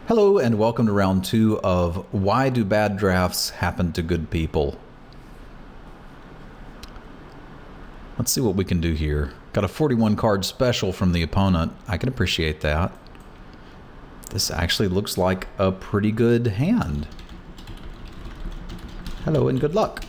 Hello and welcome to round 2 of Why Do Bad Drafts Happen to Good People? Let's see what we can do here. Got a 41 card special from the opponent. I can appreciate that. This actually looks like a pretty good hand. Hello and good luck.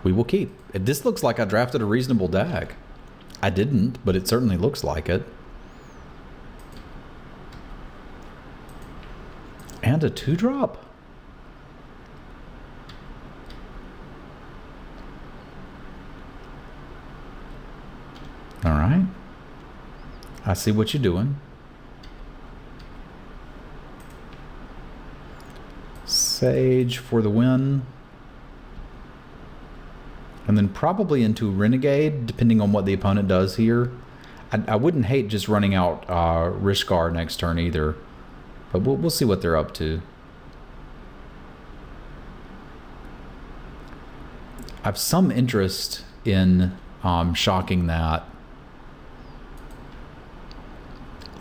We will keep. This looks like I drafted a reasonable deck. I didn't, but it certainly looks like it. And a 2-drop? Alright. I see what you're doing. Sage for the win. And then probably into Renegade, depending on what the opponent does here. I wouldn't hate just running out Rishkar next turn either. But we'll see what they're up to. I have some interest in shocking that.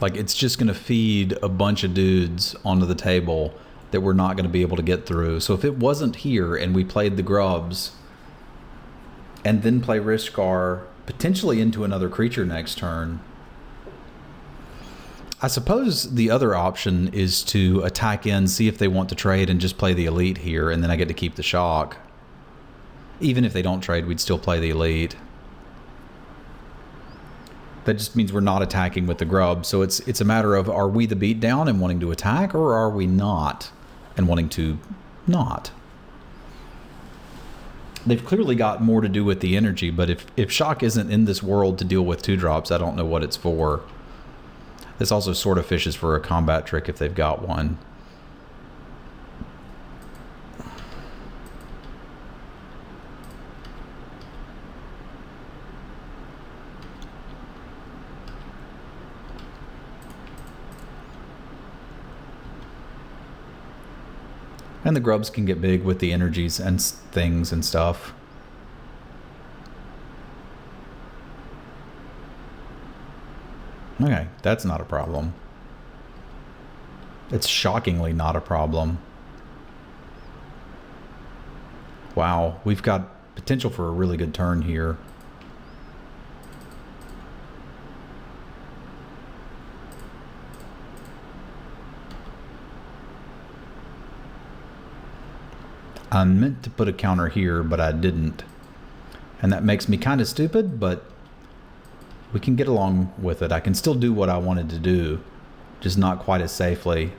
Like, it's just going to feed a bunch of dudes onto the table that we're not going to be able to get through. So if it wasn't here and we played the Grubs and then play Rishkar potentially into another creature next turn, I suppose the other option is to attack in, see if they want to trade, and just play the Elite here, and then I get to keep the shock. Even if they don't trade, we'd still play the Elite. That just means we're not attacking with the Grub, so it's a matter of, are we the beatdown and wanting to attack, or are we not and wanting to not? They've clearly got more to do with the energy, but if shock isn't in this world to deal with 2-drops, I don't know what it's for. This also sort of fishes for a combat trick if they've got one. And the Grubs can get big with the energies and things and stuff. Okay, that's not a problem. It's shockingly not a problem. Wow, we've got potential for a really good turn here. I meant to put a counter here, but I didn't. And that makes me kind of stupid, but we can get along with it. I can still do what I wanted to do, just not quite as safely.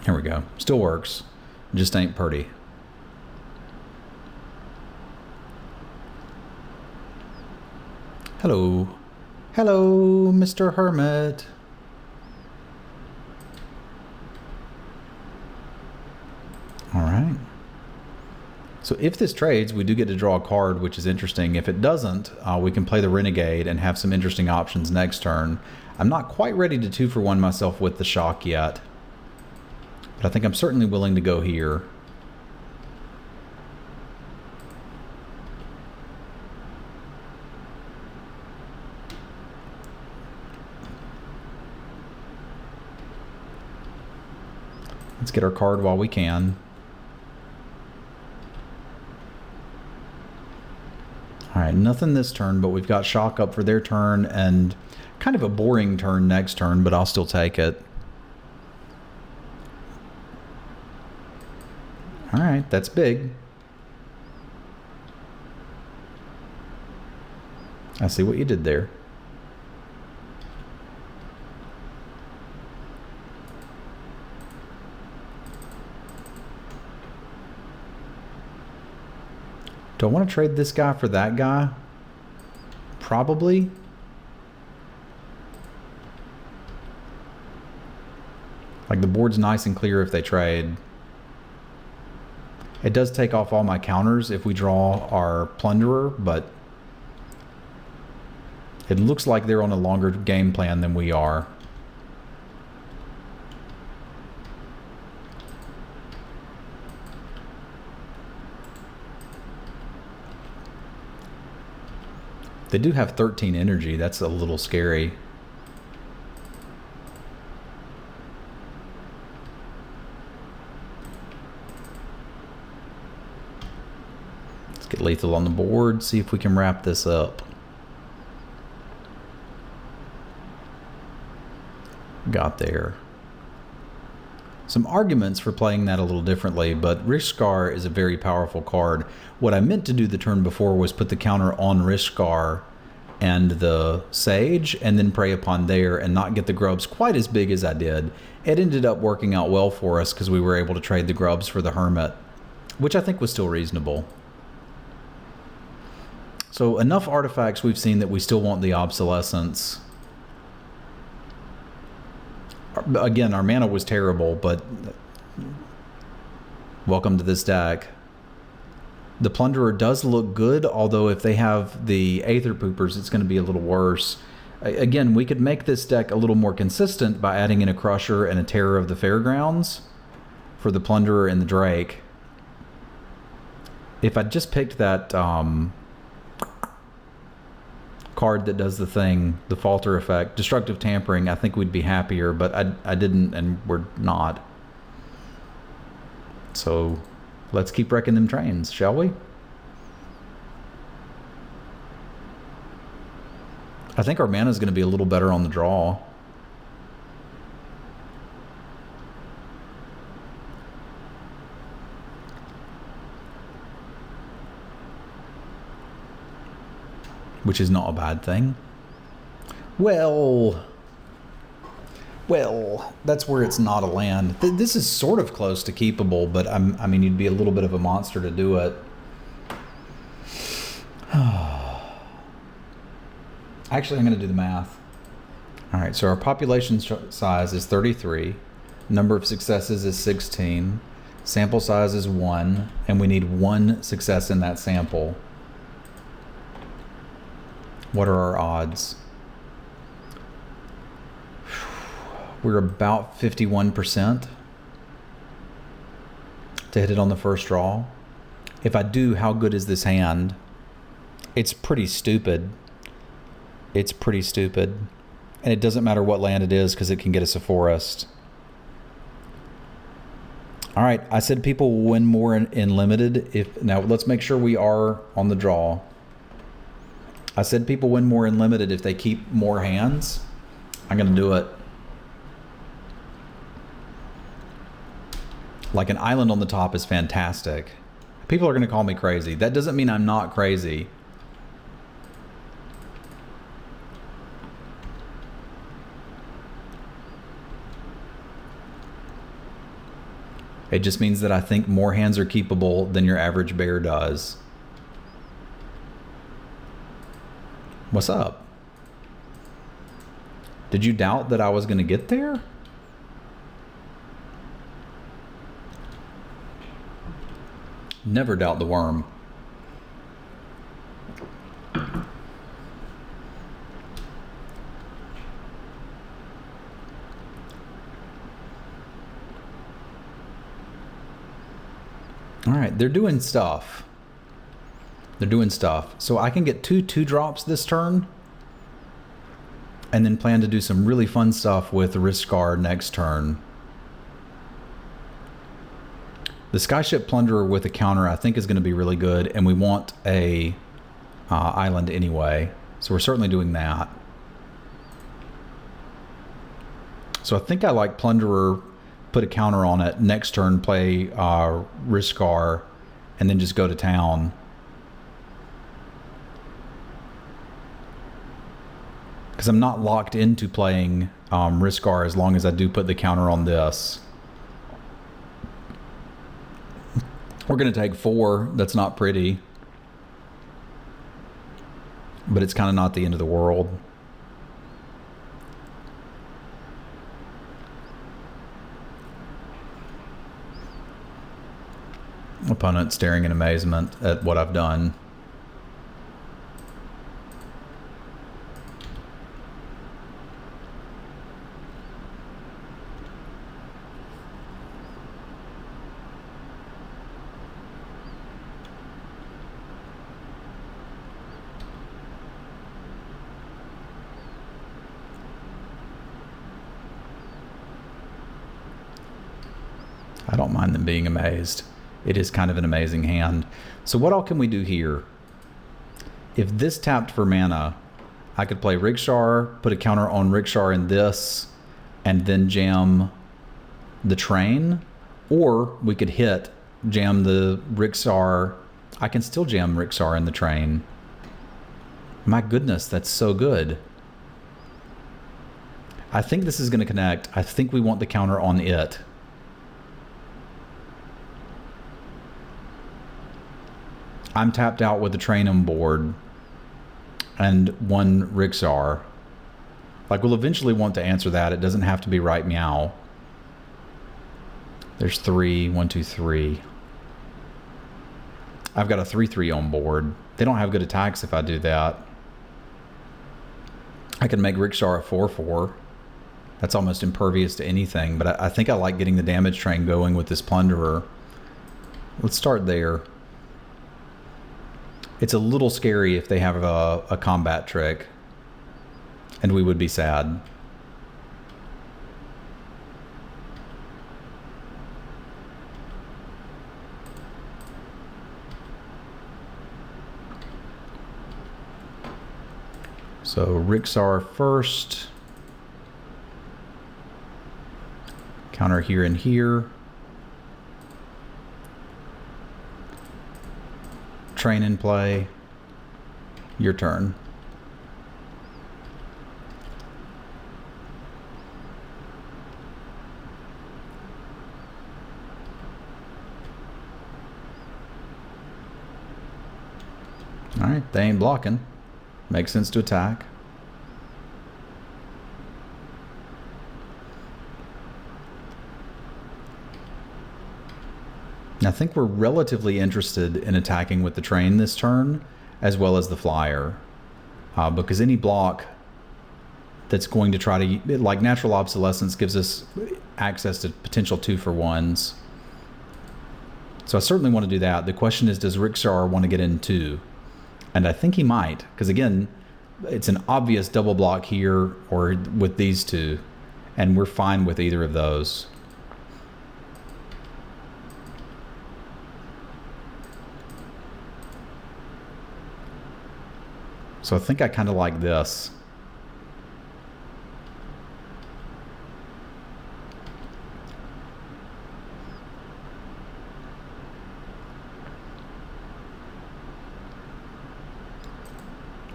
Here we go. Still works. Just ain't pretty. Hello. Hello, Mr. Hermit. All right. So if this trades, we do get to draw a card, which is interesting. If it doesn't, we can play the Renegade and have some interesting options next turn. I'm not quite ready to 2-for-1 myself with the shock yet, but I think I'm certainly willing to go here. Let's get our card while we can. Alright, nothing this turn, but we've got shock up for their turn and kind of a boring turn next turn, but I'll still take it. Alright, that's big. I see what you did there. Do I want to trade this guy for that guy? Probably. Like, the board's nice and clear if they trade. It does take off all my counters if we draw our Plunderer, but it looks like they're on a longer game plan than we are. They do have 13 energy. That's a little scary. Let's get lethal on the board, see if we can wrap this up. Got there. Some arguments for playing that a little differently, but Rishkar is a very powerful card. What I meant to do the turn before was put the counter on Rishkar and the Sage, and then prey upon there and not get the grubs quite as big as I did. It ended up working out well for us because we were able to trade the grubs for the Hermit, which I think was still reasonable. So enough artifacts we've seen that we still want the obsolescence. Again, our mana was terrible, but welcome to this deck. The Plunderer does look good, although if they have the Aether Poopers, it's going to be a little worse. Again, we could make this deck a little more consistent by adding in a Crusher and a Terror of the Fairgrounds for the Plunderer and the Drake. If I just picked that card that does the thing, the Falter effect, Destructive Tampering, I think we'd be happier, but I didn't, and we're not. So let's keep wrecking them trains, shall we? I think our mana is going to be a little better on the draw. Which is not a bad thing. Well, that's where it's not a land. This is sort of close to keepable, but I mean, you'd be a little bit of a monster to do it. Actually, I'm going to do the math. All right, so our population size is 33. Number of successes is 16. Sample size is 1, and we need 1 success in that sample. What are our odds? We're about 51% to hit it on the first draw. If I do, how good is this hand? It's pretty stupid. It's pretty stupid. And it doesn't matter what land it is because it can get us a forest. All right, I said people will win more in limited. Now let's make sure we are on the draw. I said people win more in limited if they keep more hands. I'm going to do it. Like an island on the top is fantastic. People are going to call me crazy. That doesn't mean I'm not crazy. It just means that I think more hands are keepable than your average bear does. What's up? Did you doubt that I was going to get there? Never doubt the worm. All right, they're doing stuff. They're doing stuff. So I can get 2 2-drops this turn and then plan to do some really fun stuff with Rishkar next turn. The Skyship Plunderer with a counter I think is going to be really good, and we want a island anyway. So we're certainly doing that. So I think I like Plunderer, put a counter on it, next turn play Rishkar, and then just go to town. Because I'm not locked into playing Rishkar as long as I do put the counter on this. We're going to take 4. That's not pretty. But it's kind of not the end of the world. Opponent staring in amazement at what I've done. I don't mind them being amazed. It is kind of an amazing hand. So what all can we do here? If this tapped for mana, I could play Rickshaw, put a counter on Rickshaw in this, and then jam the train. Or we could hit, jam the Rickshaw. I can still jam Rickshaw in the train. My goodness, that's so good. I think this is going to connect. I think we want the counter on it. I'm tapped out with the train on board and one Rickshaw. Like, we'll eventually want to answer that. It doesn't have to be right meow. There's 3, 1, 2, 3. I've got a 3/3 on board. They don't have good attacks if I do that. I can make Rickshaw a 4/4. That's almost impervious to anything, but I think I like getting the damage train going with this Plunderer. Let's start there. It's a little scary if they have a combat trick, and we would be sad. So Rickshaw first. Counter here and here. Train in play. Your turn. All right, they ain't blocking. Makes sense to attack. I think we're relatively interested in attacking with the train this turn, as well as the flyer. Because any block that's going to try to, like Natural Obsolescence gives us access to potential 2-for-1s. So I certainly want to do that. The question is, does Rickshaw want to get in too? And I think he might, because again, it's an obvious double block here or with these two, and we're fine with either of those. So I think I kind of like this.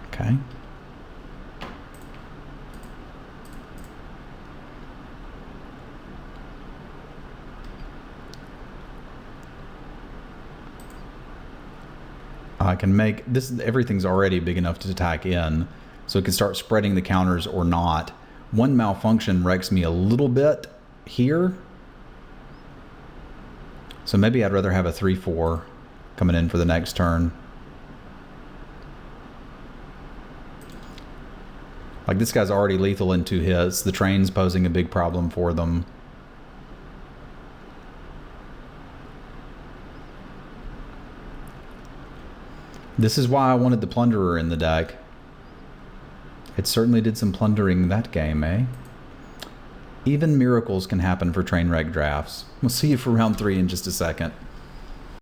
Okay. I can make this, everything's already big enough to attack in, so it can start spreading the counters or not. One malfunction wrecks me a little bit here, so maybe I'd rather have a 3/4 coming in for the next turn. Like, this guy's already lethal in 2 hits. The train's posing a big problem for them. This is why I wanted the Plunderer in the deck. It certainly did some plundering that game, eh? Even miracles can happen for Trainwreck drafts. We'll see you for round 3 in just a second.